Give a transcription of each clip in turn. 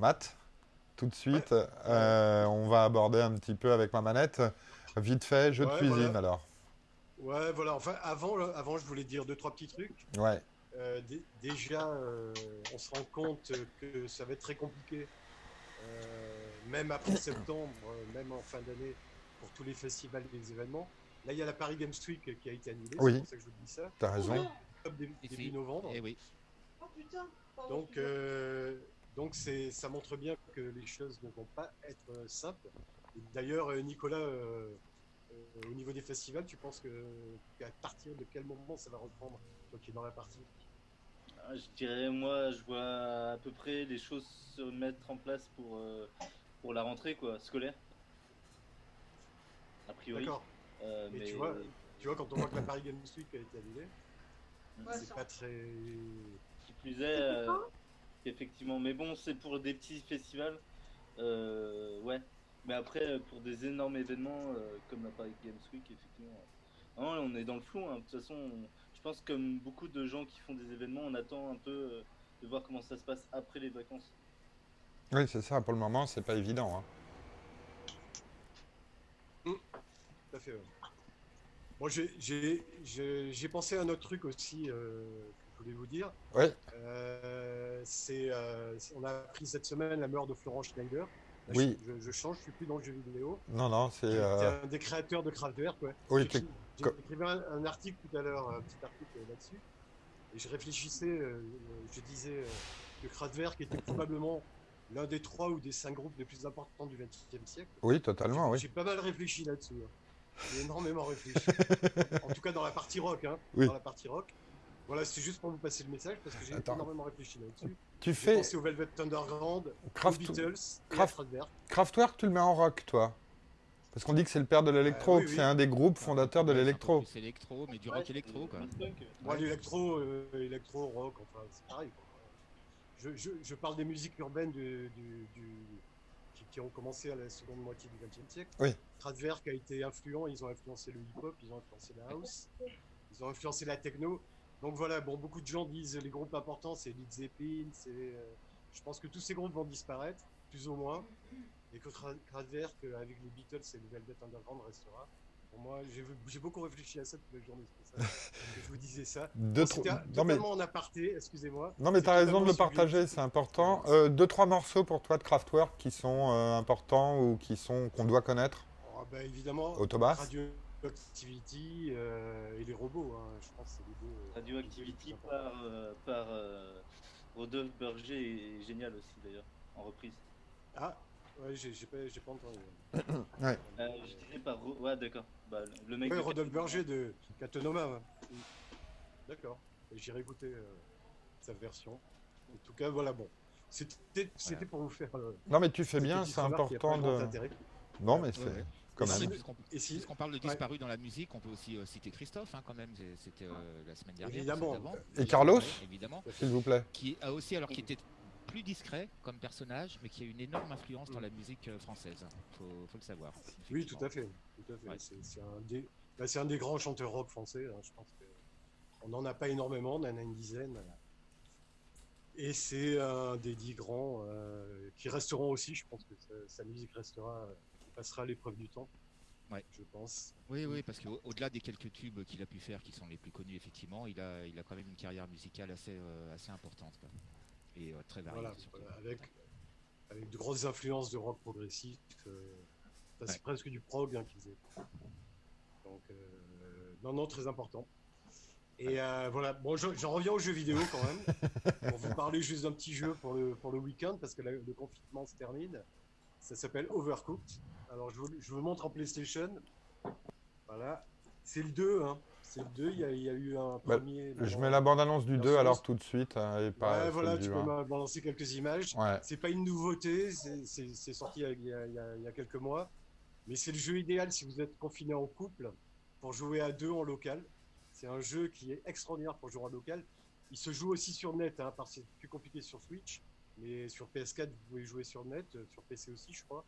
Matt, tout de Ouais, suite, ouais, on va aborder un petit peu avec ma manette. Vite fait, jeu de ouais, cuisine voilà. alors. Ouais, voilà. Enfin, avant, je voulais dire deux, trois petits trucs. Ouais, Déjà, on se rend compte que ça va être très compliqué, même après septembre, même en fin d'année, pour tous les festivals et les événements. Là, il y a la Paris Games Week qui a été annulée, c'est oui, pour ça que je vous dis ça. t'as Ça va raison. être octobre, Si, début si. Eh novembre. oui. Donc, ça montre bien que les choses ne vont pas être simples. Et d'ailleurs, Nicolas, au niveau des festivals, tu penses qu'à partir de quel moment ça va reprendre, toi qui es dans la partie? Je dirais, moi, je vois à peu près les choses se mettre en place pour la rentrée quoi, scolaire, a priori. D'accord. Mais Mais tu vois, quand on voit que la Paris Games Week a été annulée, c'est pas très. qui plus est, effectivement. Mais bon, c'est pour des petits festivals. Ouais. Mais après, pour des énormes événements comme la Paris Games Week, effectivement. Non, on est dans le flou, hein. De toute façon, je pense que comme beaucoup de gens qui font des événements, on attend un peu de voir comment ça se passe après les vacances. Oui, c'est ça, pour le moment, c'est pas évident, hein. Tout à fait. Ouais. Moi, j'ai pensé à un autre truc aussi que je voulais vous dire. Oui, On a appris cette semaine la mort de Florent Schneider. Là, oui, je change, je suis plus dans le jeu vidéo, non, non, c'est... qui était un des créateurs de Kraftwerk. Ouais. oui, J'ai écrit un article tout à l'heure, un petit article là-dessus, et je réfléchissais, je disais que Kraftwerk était probablement l'un des 3 ou des 5 groupes les plus importants du XXe siècle. oui, totalement, oui. J'ai pas mal réfléchi là-dessus. Hein. J'ai énormément réfléchi. En tout cas, dans la partie rock. Hein, Oui, dans la partie rock. Voilà, c'est juste pour vous passer le message parce que j'ai attends, énormément réfléchi là-dessus. tu J'ai fais pensé au Velvet Underground, aux Kraft, Beatles et à Kraft, Kraftwerk. Kraftwerk, tu le mets en rock, toi? Parce qu'on dit que c'est le père de l'électro, Oui, que c'est oui. un des groupes C'est un peu, fondateurs de ouais, c'est un peu l'électro. plus électro, mais du Ouais, rock électro, quoi. post-punk. Moi, Ouais. électro, rock, enfin, c'est pareil. Quoi. Je parle des musiques urbaines qui ont commencé à la seconde moitié du XXe siècle. Oui, Kraftwerk a été influent, ils ont influencé le hip-hop, ils ont influencé la house, ils ont influencé la techno. Donc voilà, bon, beaucoup de gens disent les groupes importants, c'est Led Zeppelin, je pense que tous ces groupes vont disparaître, plus ou moins, et que Kraftwerk, avec les Beatles et le Velvet Underground, restera. Pour moi, j'ai beaucoup réfléchi à ça toute la journée, c'est pour ça que je vous disais ça. deux, Bon, trois... c'était Non mais, totalement en aparté, excusez-moi, non mais c'est t'as raison de totalement le partager, subjectif. c'est important. Voilà. Deux, trois morceaux pour toi de Kraftwerk qui sont importants ou qui sont qu'on doit connaître. Oh, bah, évidemment, Autobass? Radioactivity et les robots, hein, je pense que c'est les deux les plus Radioactivity importants. par Rodolphe Berger est génial aussi d'ailleurs, en reprise. Ah, ouais, j'ai pas entendu. Ouais. Je dirais ouais, d'accord. Bah, le mec Ouais, de Rodolphe Casanova. Berger de Catonoma. Ouais. D'accord. J'irai écouter sa version. En tout cas, voilà, bon. Voilà. C'était pour vous faire Non mais tu fais cette bien, petite c'est remarque qui n'a pas important grand de... intérêt. Non Ouais. mais Ouais, c'est ouais. Et quand Non, mais même. si, et si, puisqu'on parle de ouais, disparu dans la musique, on peut aussi citer Christophe, hein, quand même. C'était la semaine dernière ou celle évidemment, d'avant. Et Qui, Carlos, ouais, évidemment. tout à s'il fait. vous plaît. Qui a aussi, alors, qui était plus discret comme personnage, mais qui a une énorme influence dans Mm. la musique française. Faut le savoir, Oui, tout effectivement. à fait. Tout à fait. Ouais. C'est un des grands chanteurs rock français. Hein, je pense qu'on n'en a pas énormément, on en a une dizaine. Et c'est un des 10 grands qui resteront aussi. Je pense que sa musique restera, il passera à l'épreuve du temps, Ouais. je pense. Oui, Mm. oui, parce qu'au-delà des quelques tubes qu'il a pu faire, qui sont les plus connus, effectivement, il a quand même une carrière musicale assez importante, quoi. Et très variée, Voilà, surtout. voilà, avec de grosses influences de rock progressif. Ouais. C'est presque du prog hein, qu'ils faisaient. Donc, non, non, très important. Ouais. Et voilà, bon, j'en reviens aux jeux vidéo quand même, pour vous parler juste d'un petit jeu pour le week-end, parce que le confinement se termine. Ça s'appelle Overcooked. Alors, je vous montre en PlayStation. Voilà. C'est le 2. Hein. C'est le 2. Il y a eu un Bah, premier je mets la bande-annonce du 2 version. alors tout de suite et pas Ouais, celle voilà, tu du peux 1. me balancer quelques images. Ouais. C'est pas une nouveauté, c'est sorti il y a quelques mois. Mais c'est le jeu idéal si vous êtes confiné en couple pour jouer à deux en local. C'est un jeu qui est extraordinaire pour jouer en local. Il se joue aussi sur net, hein, parce que c'est plus compliqué sur Switch. Mais sur PS4, vous pouvez jouer sur net, sur PC aussi, je crois.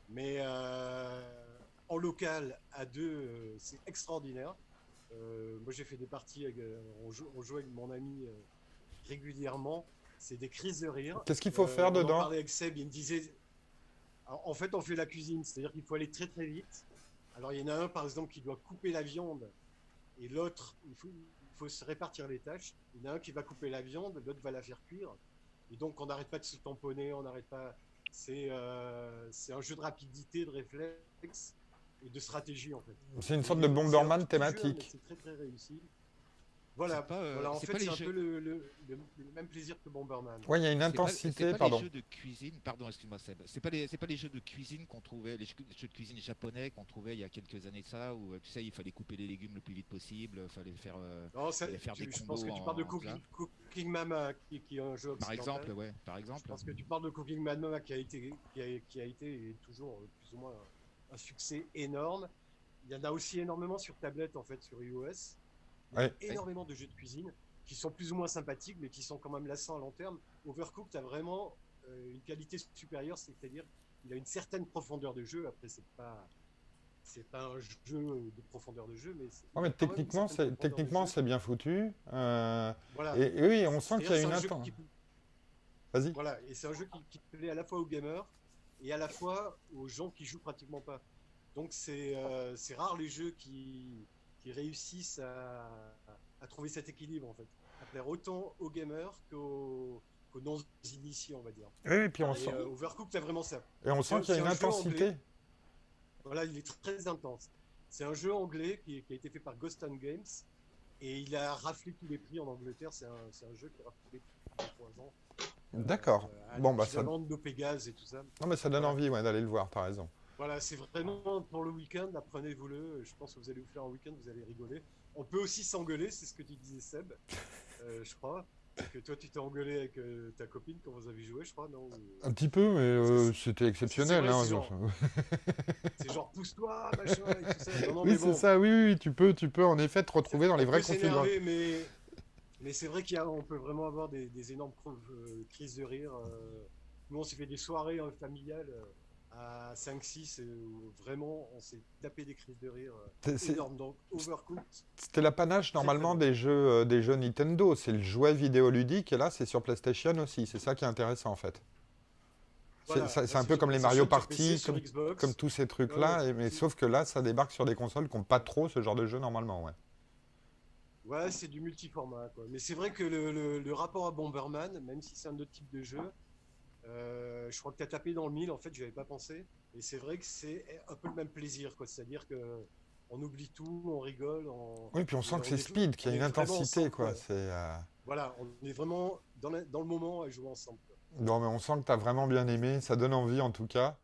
Mais en local, à deux, c'est extraordinaire. Moi, j'ai fait des parties, on jouait avec mon ami régulièrement. c'est des crises de rire. Qu'est-ce qu'il faut faire On en dedans? parlait avec Seb, il me disait. En fait, on fait la cuisine, c'est-à-dire qu'il faut aller très très vite. Alors, il y en a un, par exemple, qui doit couper la viande, et l'autre, il faut se répartir les tâches. Il y en a un qui va couper la viande, l'autre va la faire cuire. Et donc, on n'arrête pas de se tamponner, on n'arrête pas. C'est un jeu de rapidité, de réflexe et de stratégie, en fait. C'est une sorte Et de c'est un Bomberman petit jeu, mais thématique. c'est très très réussi. Voilà, C'est pas, voilà, en c'est fait, pas les c'est un jeux- peu le même plaisir que Bomberman. Ouais, il y a une C'est pas intensité, les pardon. jeux de cuisine, pardon, excuse-moi Seb, c'est pas les jeux de cuisine qu'on trouvait, les jeux de cuisine japonais qu'on trouvait il y a quelques années de ça, où tu sais, il fallait couper les légumes le plus vite possible, fallait faire, Non, fallait faire des je combos pense que tu parles de en plat. Cooking Mama, qui est un jeu Par occidental. exemple, ouais, par Je exemple. pense que tu parles de Cooking Mama qui a été et est toujours plus ou moins un succès énorme. Il y en a aussi énormément sur tablette, en fait, sur iOS. Il y a Ouais. énormément de jeux de cuisine qui sont plus ou moins sympathiques, mais qui sont quand même lassants à long terme. Overcooked a vraiment une qualité supérieure, c'est-à-dire qu'il a une certaine profondeur de jeu. Après, c'est pas un jeu de profondeur de jeu, mais Ouais, mais techniquement, c'est bien foutu. Voilà. Et oui, on sent qu'il y a C'est-à-dire, une c'est un jeu intensité. qui- Vas-y. Voilà, et c'est un jeu qui plaît à la fois aux gamers et à la fois aux gens qui jouent pratiquement pas. Donc c'est rare les jeux qui réussissent à trouver cet équilibre en fait, à plaire autant aux gamers qu'aux non-initiés, on va dire. Oui, et puis on Et sent, Overcooked, c'est vraiment ça. et on sent qu'il y a c'est une un jeu intensité. anglais. Voilà, il est très intense. C'est un jeu anglais qui a été fait par Ghost Town Games et il a raflé tous les prix en Angleterre. C'est un jeu qui a raflé les prix depuis 3 ans. D'accord. Bon, bah ça, L'équivalent de Pégase et tout ça. non, mais ça donne Voilà. envie, ouais, d'aller le voir, t'as raison. Voilà, c'est vraiment pour le week-end, apprenez-vous-le. Je pense que vous allez vous faire un week-end, vous allez rigoler. On peut aussi s'engueuler, c'est ce que tu disais, Seb, je crois. Que toi, tu t'es engueulé avec ta copine quand vous avez joué, je crois, non? Un petit peu, mais c'était exceptionnel. c'est vrai, Hein, c'est genre- C'est genre pousse-toi, machin, et tout ça. Non, non, oui, mais c'est bon, ça, oui, tu peux en effet te retrouver dans les on vraies peut configurations. s'énerver, mais c'est vrai qu'on peut vraiment avoir des énormes crises de rire. Nous, on s'est fait des soirées familiales à 5-6 où vraiment on s'est tapé des crises de rire énormes. Donc, Overcooked, C'était l'apanage normalement très des jeux Nintendo, c'est le jouet vidéoludique, et là c'est sur PlayStation aussi, c'est ça qui est intéressant en fait. voilà. C'est un Là, peu comme les sur Mario PlayStation, Party, sur Xbox. comme tous ces trucs-là, Ouais, mais sauf que là ça débarque sur des consoles qui n'ont pas trop ce genre de jeu normalement. Ouais. Ouais, c'est du multiformat, quoi. Mais c'est vrai que le rapport à Bomberman, même si c'est un autre type de jeu, je crois que tu as tapé dans le mille, en fait, je avais pas pensé. Et c'est vrai que c'est un peu le même plaisir, quoi. C'est-à-dire que on oublie tout, on rigole. Oui, puis on sent que c'est est- speed, qu'il y a on une est vraiment intensité, ensemble, quoi. quoi. Voilà, on est vraiment dans le moment à jouer ensemble, quoi. Non, mais on sent que tu as vraiment bien aimé, ça donne envie en tout cas.